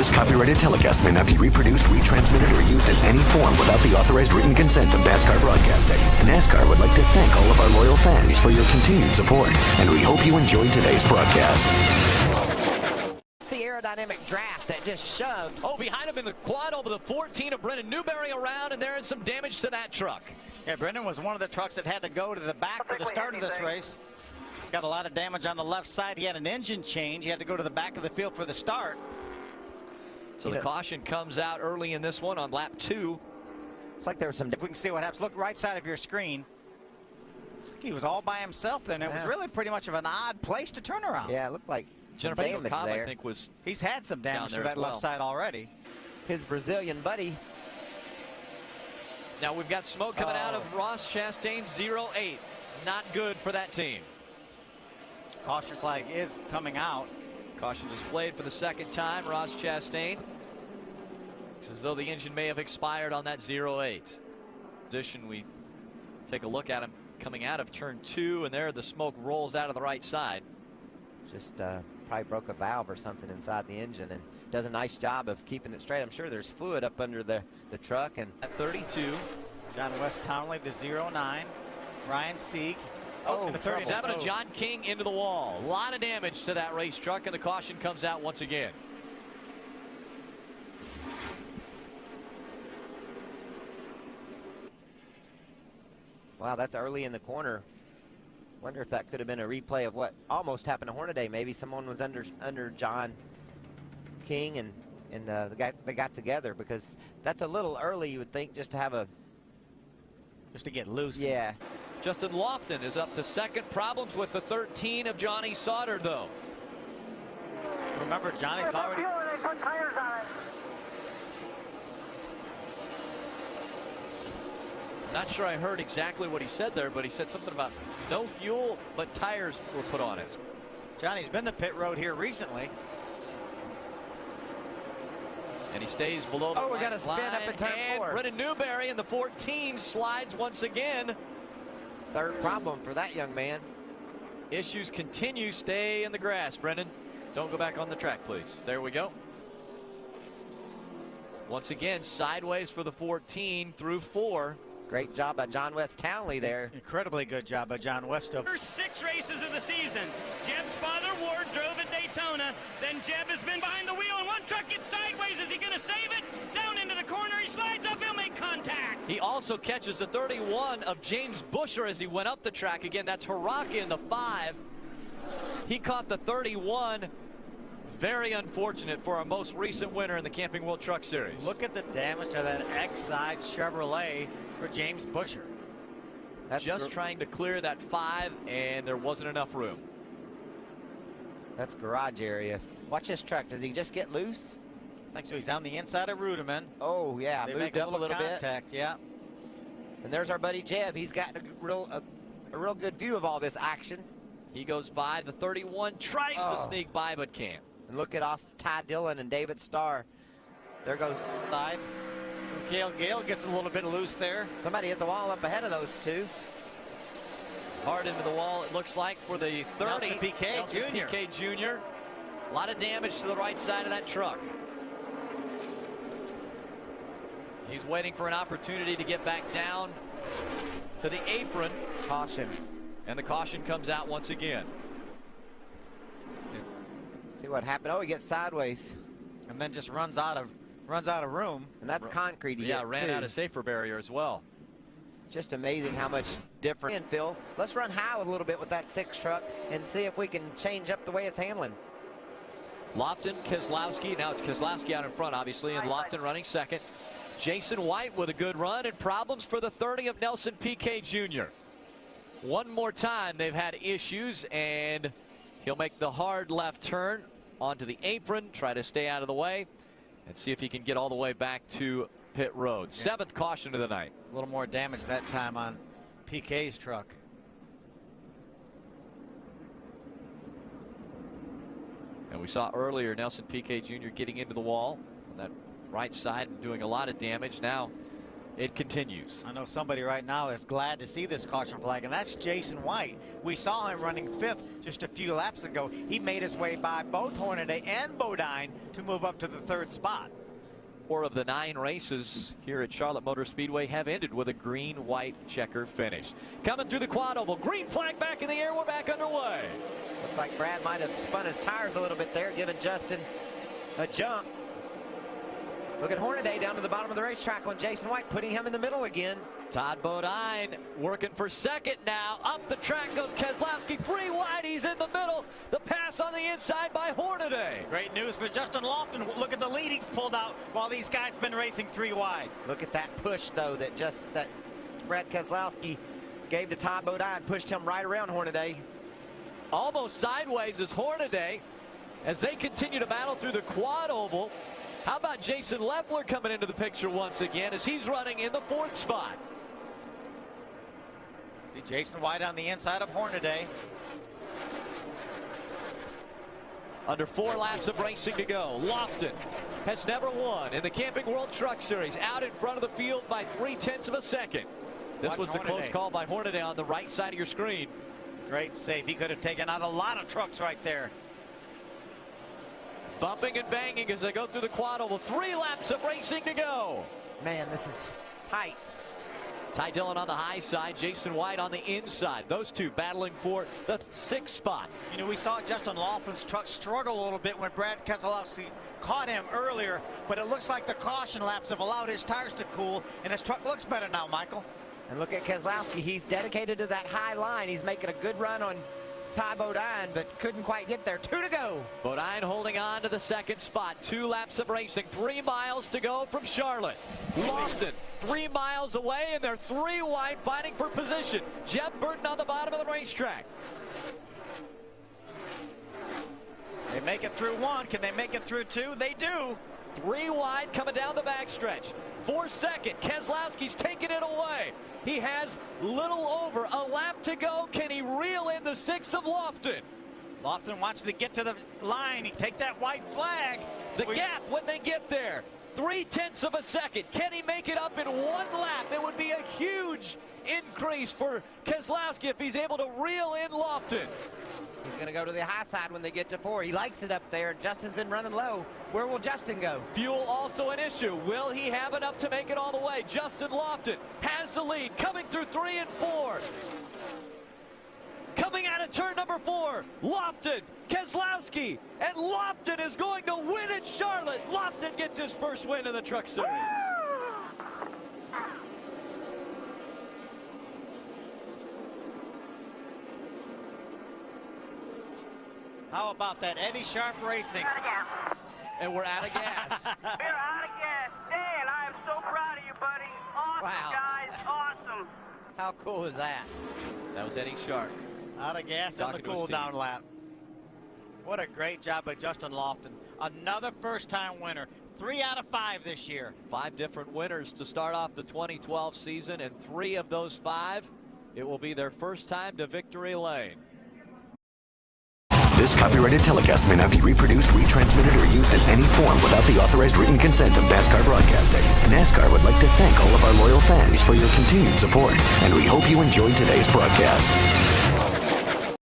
This copyrighted telecast may not be reproduced, retransmitted, or used in any form without the authorized written consent of NASCAR Broadcasting. NASCAR would like to thank all of our loyal fans for your continued support, and we hope you enjoyed today's broadcast. The aerodynamic draft that just shoved. Oh, behind him in the quad over the 14 of Brendan Newberry around, and there is some damage to that truck. Yeah, Brendan was one of the trucks that had to go to the back for the start of this race. Got a lot of damage on the left side. He had an engine change. He had to go to the back of the field for the start. So the caution comes out early in this one on lap 2. It's like there was some. If we can see what happens, look right side of your screen. Looks like he was all by himself then. It was really pretty much of an odd place to turn around. Yeah, it looked like Jennifer damage Cobb, there. I think, was. He's had some damage to there that as well. left side already. His Brazilian buddy. Now we've got smoke coming out of Ross Chastain's 08. Not good for that team. Caution flag is coming out. Caution displayed for the second time. Ross Chastain. It's as though the engine may have expired on that 08. Position, we take a look at him coming out of turn 2, and there the smoke rolls out of the right side. Just probably broke a valve or something inside the engine, and does a nice job of keeping it straight. I'm sure there's fluid up under the truck. And at 32, John West Townley, the 09. Ryan Sieg. The 37 of John King into the wall. A lot of damage to that race truck, and the caution comes out once again. Wow, that's early in the corner. Wonder if that could have been a replay of what almost happened to Hornaday. Maybe someone was under John King, and they got together, because that's a little early, you would think, just to have a. Just to get loose. Yeah. Justin Lofton is up to second. Problems with the 13 of Johnny Sauter, though. Remember, Johnny's already. Not sure I heard exactly what he said there, but he said something about no fuel, but tires were put on it. Johnny's been to pit road here recently. And he stays below the we got a spin up in turn 4. Brendan Newberry in the 14 slides once again. Third problem for that young man. Issues continue. Stay in the grass, Brendan. Don't go back on the track, please. There we go. Once again, sideways for the 14 through 4. Great job by John West Townley there. Incredibly good job by John Westover. First 6 races of the season. Jeb's father, Ward, drove at Daytona. Then Jeb has been behind the wheel, and one truck gets sideways. Is he going to save it? Down into the corner. He slides up. He'll make contact. He also catches the 31 of James Busher as he went up the track. Again, that's Haraka in the 5. He caught the 31. Very unfortunate for our most recent winner in the Camping World Truck Series. Look at the damage to that X-side Chevrolet for James Busher. That's just trying to clear that 5, and there wasn't enough room. That's garage area. Watch this truck. Does he just get loose? I think so. He's on the inside of Ruderman. Oh, yeah. They Moved make up a little contact, bit. Yeah. And there's our buddy Jeb. He's got a real good view of all this action. He goes by the 31, tries to sneak by, but can't. And look at Ty Dillon and David Starr. There goes Side. Gale gets a little bit loose there. Somebody hit the wall up ahead of those two. Hard into the wall, it looks like, for the 30. Nelson Piquet Jr. Piquet Jr. A lot of damage to the right side of that truck. He's waiting for an opportunity to get back down to the apron. Caution. And the caution comes out once again. See what happened. Oh, he gets sideways. And then just runs out of room. And that's concrete. Ran out of safer barrier as well. Just amazing how much different. And Phil, let's run high a little bit with that 6 truck and see if we can change up the way it's handling. Lofton, Keselowski. Now it's Keselowski out in front, obviously, and Lofton running second. Jason White with a good run, and problems for the 30 of Nelson Piquet Jr. One more time they've had issues, and he'll make the hard left turn onto the apron, try to stay out of the way, and see if he can get all the way back to pit road. Yeah. 7th caution of the night. A little more damage that time on PK's truck. And we saw earlier Nelson Piquet Jr. getting into the wall on that right side and doing a lot of damage. Now it continues. I know somebody right now is glad to see this caution flag, and that's Jason White. We saw him running 5th just a few laps ago. He made his way by both Hornaday and Bodine to move up to the 3rd spot. 4 of the 9 races here at Charlotte Motor Speedway have ended with a green-white checker finish. Coming through the quad oval, green flag back in the air, we're back underway. Looks like Brad might have spun his tires a little bit there, giving Justin a jump. Look at Hornaday down to the bottom of the racetrack on Jason White, putting him in the middle again. Todd Bodine working for 2nd now. Up the track goes Keselowski. 3 wide, he's in the middle. The pass on the inside by Hornaday. Great news for Justin Lofton. Look at the lead he's pulled out while these guys been racing 3 wide. Look at that push, though, that Brad Keselowski gave to Todd Bodine, pushed him right around Hornaday. Almost sideways is Hornaday as they continue to battle through the quad oval. How about Jason Leffler coming into the picture once again as he's running in the 4th spot? See Jason White on the inside of Hornaday. Under 4 laps of racing to go. Lofton has never won in the Camping World Truck Series, out in front of the field by 0.3 of a second. This Watch was the Hornaday. close call by Hornaday on the right side of your screen. Great save. He could have taken out a lot of trucks right there. Bumping and banging as they go through the quad oval. 3 laps of racing to go. Man, this is tight. Ty Dillon on the high side, Jason White on the inside. Those 2 battling for the 6th spot. You know, we saw Justin Lofton's truck struggle a little bit when Brad Keselowski caught him earlier, but it looks like the caution laps have allowed his tires to cool, and his truck looks better now, Michael. And look at Keselowski. He's dedicated to that high line. He's making a good run on Ty Bodine, but couldn't quite get there. 2 to go. Bodine holding on to the 2nd spot. 2 laps of racing. 3 miles to go from Charlotte. Lofton 3 miles away, and they're 3 wide fighting for position. Jeff Burton on the bottom of the racetrack. They make it through 1. Can they make it through 2? They do. 3 wide coming down the backstretch. For 2nd, Keselowski's taking it away. He has little over a lap to go. Can he reel in the 6th of Lofton? Lofton wants to get to the line. He take that white flag. The gap when they get there, 0.3 of a second. Can he make it up in 1 lap? It would be a huge increase for Keselowski if he's able to reel in Lofton. He's going to go to the high side when they get to 4. He likes it up there. Justin's been running low. Where will Justin go? Fuel also an issue. Will he have enough to make it all the way? Justin Lofton has the lead, coming through 3 and 4. Coming out of turn number 4, Lofton, Keselowski, and Lofton is going to win at Charlotte. Lofton gets his first win in the Truck Series. How about that? Eddie Sharp Racing. And we're out of gas. We're out of gas. Dan, I am so proud of you, buddy. Awesome, Wow. guys. Awesome. How cool is that? That was Eddie Shark. Out of gas on the Talking to his cool team. down lap. What a great job by Justin Lofton. Another first-time winner. 3 out of 5 this year. 5 different winners to start off the 2012 season, and 3 of those 5, it will be their first time to victory lane. This copyrighted telecast may not be reproduced, retransmitted, or used in any form without the authorized written consent of NASCAR Broadcasting. NASCAR would like to thank all of our loyal fans for your continued support, and we hope you enjoyed today's broadcast.